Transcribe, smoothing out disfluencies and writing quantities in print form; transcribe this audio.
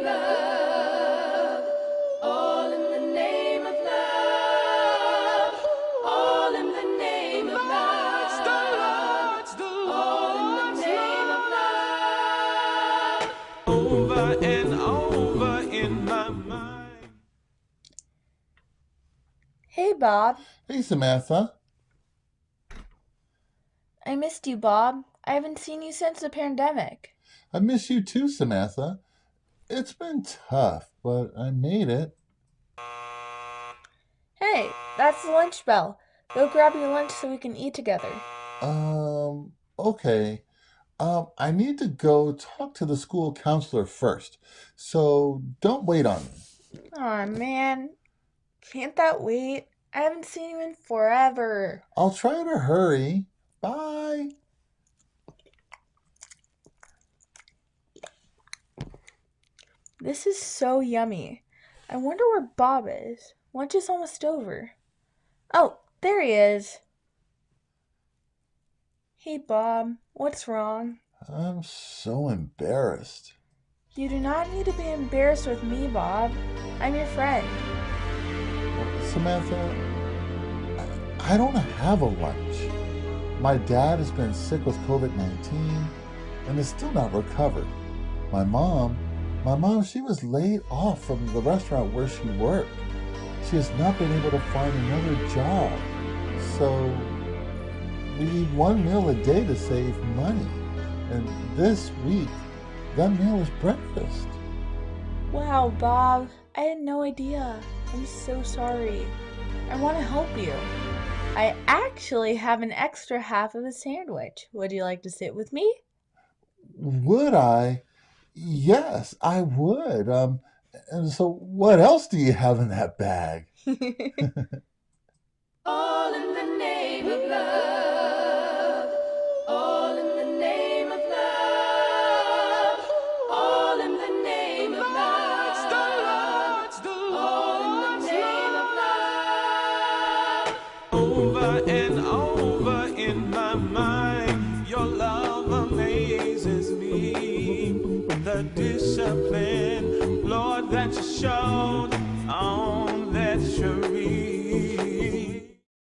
love. All in the name of love. All in the name of love. It's the All in the name of love. over and over in my mind. Hey, Bob. Hey, Samantha. I missed you, Bob. I haven't seen you since the pandemic. I miss you too, Samantha. It's been tough, but I made it. Hey, that's the lunch bell. Go grab your lunch so we can eat together. Okay. I need to go talk to the school counselor first, so don't wait on me. Aw, man. Can't that wait? I haven't seen you in forever. I'll try to hurry. Bye. This is so yummy. I wonder where Bob is. Lunch is almost over. Oh, there he is. Hey, Bob. What's wrong? I'm so embarrassed. You do not need to be embarrassed with me, Bob. I'm your friend. Samantha, I don't have a lunch. My dad has been sick with COVID-19 and is still not recovered. My mom, she was laid off from the restaurant where she worked. She has not been able to find another job. So we eat one meal a day to save money. And this week, that meal is breakfast. Wow, Bob. I had no idea. I'm so sorry. I want to help you. I actually have an extra half of a sandwich. Would you like to sit with me? Would I? Yes, I would. And so what else do you have in that bag? All in the name of love. All in the name of love. All in the name of love. All in the name of love. Over and over in my mind, your love amazes me. The discipline, Lord, that you showed